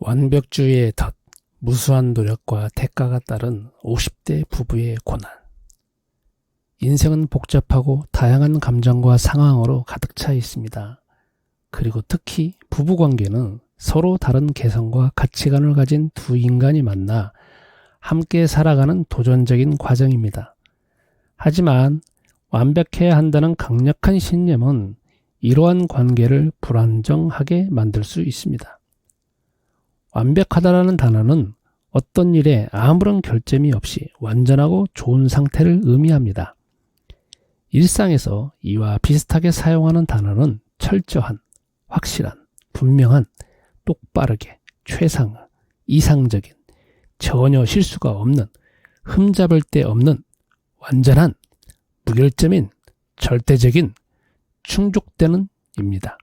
완벽주의의 덫, 무수한 노력과 대가가 따른 50대 부부의 고난. 인생은 복잡하고 다양한 감정과 상황으로 가득 차 있습니다. 그리고 특히 부부관계는 서로 다른 개성과 가치관을 가진 두 인간이 만나 함께 살아가는 도전적인 과정입니다. 하지만 완벽해야 한다는 강력한 신념은 이러한 관계를 불안정하게 만들 수 있습니다. 완벽하다라는 단어는 어떤 일에 아무런 결점이 없이 완전하고 좋은 상태를 의미합니다. 일상에서 이와 비슷하게 사용하는 단어는 철저한, 확실한, 분명한, 똑바르게, 최상의, 이상적인, 전혀 실수가 없는, 흠잡을 데 없는, 완전한, 무결점인, 절대적인, 충족되는 입니다.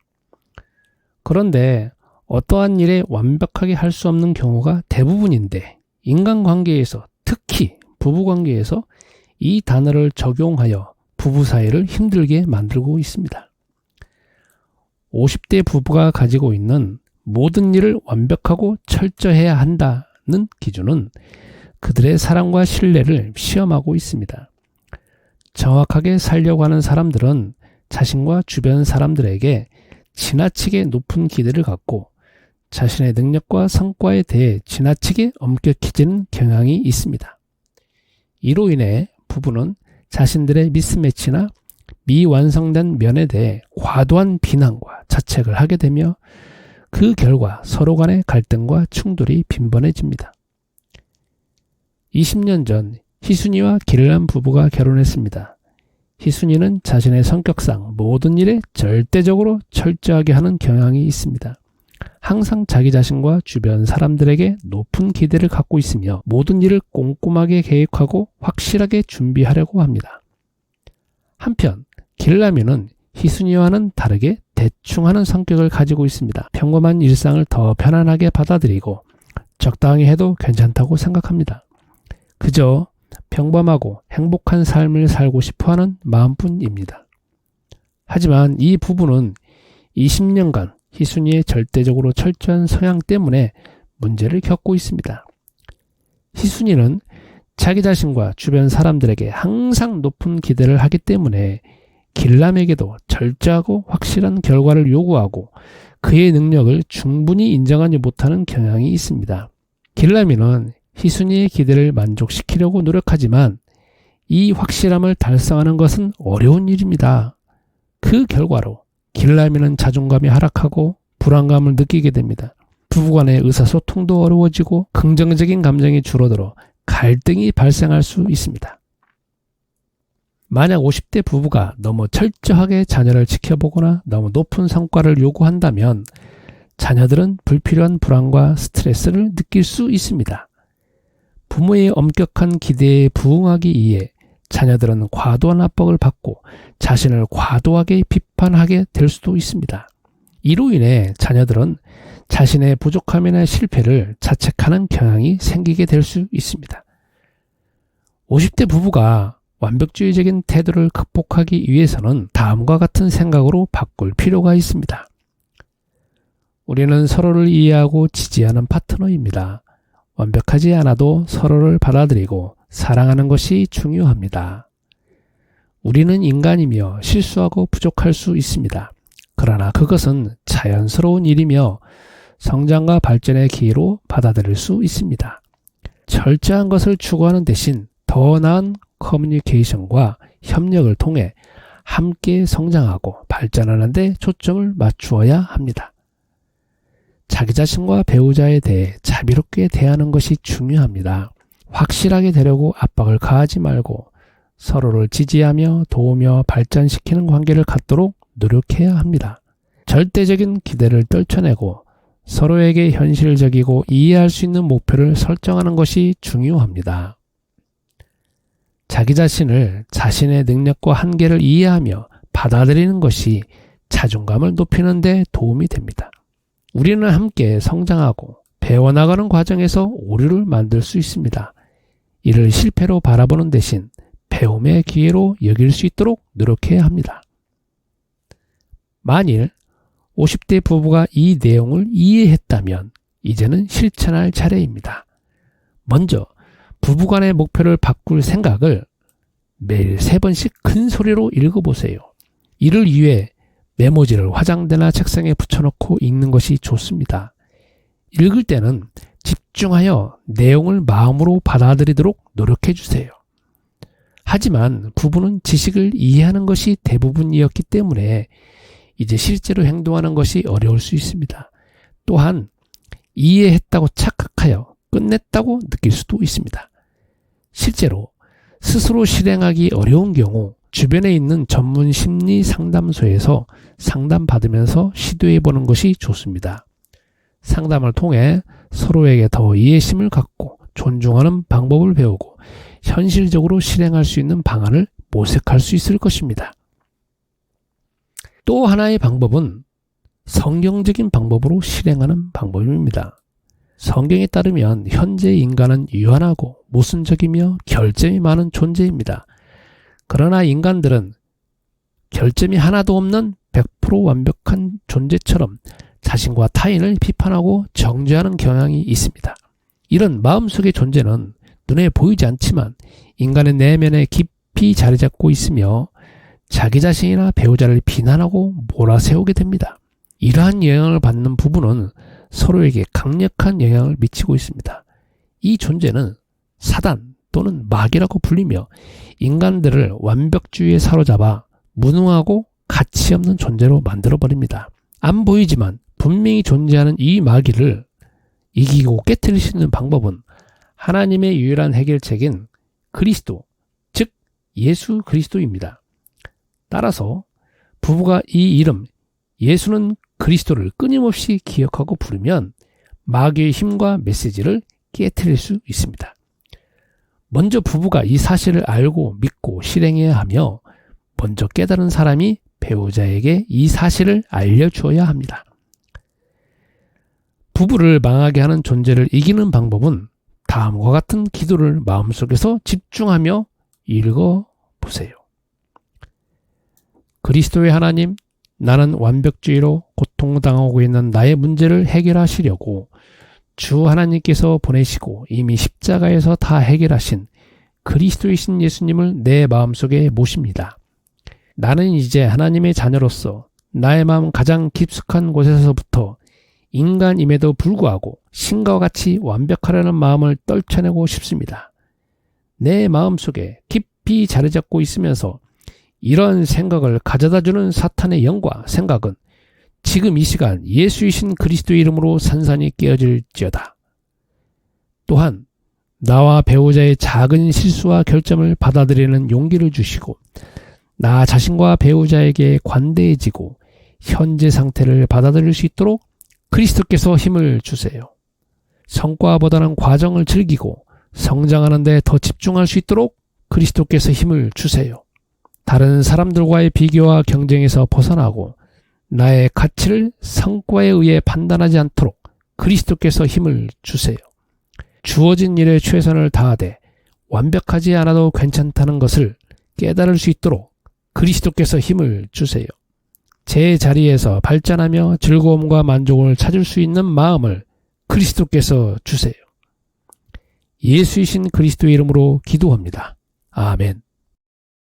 그런데 어떠한 일에 완벽하게 할 수 없는 경우가 대부분인데 인간관계에서 특히 부부관계에서 이 단어를 적용하여 부부 사이를 힘들게 만들고 있습니다. 50대 부부가 가지고 있는 모든 일을 완벽하고 철저해야 한다는 기준은 그들의 사랑과 신뢰를 시험하고 있습니다. 정확하게 살려고 하는 사람들은 자신과 주변 사람들에게 지나치게 높은 기대를 갖고 자신의 능력과 성과에 대해 지나치게 엄격해지는 경향이 있습니다. 이로 인해 부부는 자신들의 미스매치나 미완성된 면에 대해 과도한 비난과 자책을 하게 되며 그 결과 서로 간의 갈등과 충돌이 빈번해집니다. 20년 전 희순이와 길람 부부가 결혼했습니다. 희순이는 자신의 성격상 모든 일에 절대적으로 철저하게 하는 경향이 있습니다. 항상 자기 자신과 주변 사람들에게 높은 기대를 갖고 있으며 모든 일을 꼼꼼하게 계획하고 확실하게 준비하려고 합니다. 한편 길라미는 희순이와는 다르게 대충하는 성격을 가지고 있습니다. 평범한 일상을 더 편안하게 받아들이고 적당히 해도 괜찮다고 생각합니다. 그저 평범하고 행복한 삶을 살고 싶어하는 마음뿐입니다. 하지만 이 부부는 20년간 희순이의 절대적으로 철저한 성향 때문에 문제를 겪고 있습니다. 희순이는 자기 자신과 주변 사람들에게 항상 높은 기대를 하기 때문에 길람에게도 철저하고 확실한 결과를 요구하고 그의 능력을 충분히 인정하지 못하는 경향이 있습니다. 길람이는 희순이의 기대를 만족시키려고 노력하지만 이 확실함을 달성하는 것은 어려운 일입니다. 그 결과로 길라미는 자존감이 하락하고 불안감을 느끼게 됩니다. 부부간의 의사소통도 어려워지고 긍정적인 감정이 줄어들어 갈등이 발생할 수 있습니다. 만약 50대 부부가 너무 철저하게 자녀를 지켜보거나 너무 높은 성과를 요구한다면 자녀들은 불필요한 불안과 스트레스를 느낄 수 있습니다. 부모의 엄격한 기대에 부응하기 위해 자녀들은 과도한 압박을 받고 자신을 과도하게 비판하게 될 수도 있습니다. 이로 인해 자녀들은 자신의 부족함이나 실패를 자책하는 경향이 생기게 될 수 있습니다. 50대 부부가 완벽주의적인 태도를 극복하기 위해서는 다음과 같은 생각으로 바꿀 필요가 있습니다. 우리는 서로를 이해하고 지지하는 파트너입니다. 완벽하지 않아도 서로를 받아들이고 사랑하는 것이 중요합니다. 우리는 인간이며 실수하고 부족할 수 있습니다. 그러나 그것은 자연스러운 일이며 성장과 발전의 기회로 받아들일 수 있습니다. 철저한 것을 추구하는 대신 더 나은 커뮤니케이션과 협력을 통해 함께 성장하고 발전하는 데 초점을 맞추어야 합니다. 자기 자신과 배우자에 대해 자비롭게 대하는 것이 중요합니다. 확실하게 되려고 압박을 가하지 말고 서로를 지지하며 도우며 발전시키는 관계를 갖도록 노력해야 합니다. 절대적인 기대를 떨쳐내고 서로에게 현실적이고 이해할 수 있는 목표를 설정하는 것이 중요합니다. 자기 자신을 자신의 능력과 한계를 이해하며 받아들이는 것이 자존감을 높이는 데 도움이 됩니다. 우리는 함께 성장하고 배워나가는 과정에서 오류를 만들 수 있습니다. 이를 실패로 바라보는 대신 배움의 기회로 여길 수 있도록 노력해야 합니다. 만일 50대 부부가 이 내용을 이해했다면 이제는 실천할 차례입니다. 먼저 부부간의 목표를 바꿀 생각을 매일 3번씩 큰 소리로 읽어보세요. 이를 위해 메모지를 화장대나 책상에 붙여놓고 읽는 것이 좋습니다. 읽을 때는 집중하여 내용을 마음으로 받아들이도록 노력해 주세요. 하지만 부부는 지식을 이해하는 것이 대부분이었기 때문에 이제 실제로 행동하는 것이 어려울 수 있습니다. 또한 이해했다고 착각하여 끝냈다고 느낄 수도 있습니다. 실제로 스스로 실행하기 어려운 경우 주변에 있는 전문 심리 상담소에서 상담받으면서 시도해보는 것이 좋습니다. 상담을 통해 서로에게 더 이해심을 갖고 존중하는 방법을 배우고 현실적으로 실행할 수 있는 방안을 모색할 수 있을 것입니다. 또 하나의 방법은 성경적인 방법으로 실행하는 방법입니다. 성경에 따르면 현재 인간은 유한하고 모순적이며 결점이 많은 존재입니다. 그러나 인간들은 결점이 하나도 없는 100% 완벽한 존재처럼 자신과 타인을 비판하고 정죄하는 경향이 있습니다. 이런 마음속의 존재는 눈에 보이지 않지만 인간의 내면에 깊이 자리 잡고 있으며 자기 자신이나 배우자를 비난하고 몰아세우게 됩니다. 이러한 영향을 받는 부부는 서로에게 강력한 영향을 미치고 있습니다. 이 존재는 사단 또는 마귀라고 불리며 인간들을 완벽주의에 사로잡아 무능하고 가치 없는 존재로 만들어버립니다. 안 보이지만 분명히 존재하는 이 마귀를 이기고 깨트릴 수 있는 방법은 하나님의 유일한 해결책인 그리스도, 즉 예수 그리스도입니다. 따라서 부부가 이 이름 예수는 그리스도를 끊임없이 기억하고 부르면 마귀의 힘과 메시지를 깨트릴 수 있습니다. 먼저 부부가 이 사실을 알고 믿고 실행해야 하며 먼저 깨달은 사람이 배우자에게 이 사실을 알려주어야 합니다. 부부를 망하게 하는 존재를 이기는 방법은 다음과 같은 기도를 마음속에서 집중하며 읽어보세요. 그리스도의 하나님, 나는 완벽주의로 고통당하고 있는 나의 문제를 해결하시려고 주 하나님께서 보내시고 이미 십자가에서 다 해결하신 그리스도이신 예수님을 내 마음속에 모십니다. 나는 이제 하나님의 자녀로서 나의 마음 가장 깊숙한 곳에서부터 인간임에도 불구하고 신과 같이 완벽하려는 마음을 떨쳐내고 싶습니다. 내 마음속에 깊이 자리 잡고 있으면서 이런 생각을 가져다주는 사탄의 영과 생각은 지금 이 시간 예수이신 그리스도의 이름으로 산산이 깨어질지어다. 또한 나와 배우자의 작은 실수와 결점을 받아들이는 용기를 주시고 나 자신과 배우자에게 관대해지고 현재 상태를 받아들일 수 있도록 그리스도께서 힘을 주세요. 성과보다는 과정을 즐기고 성장하는 데 더 집중할 수 있도록 그리스도께서 힘을 주세요. 다른 사람들과의 비교와 경쟁에서 벗어나고 나의 가치를 성과에 의해 판단하지 않도록 그리스도께서 힘을 주세요. 주어진 일에 최선을 다하되 완벽하지 않아도 괜찮다는 것을 깨달을 수 있도록 그리스도께서 힘을 주세요. 제 자리에서 발전하며 즐거움과 만족을 찾을 수 있는 마음을 그리스도께서 주세요. 예수이신 그리스도의 이름으로 기도합니다. 아멘.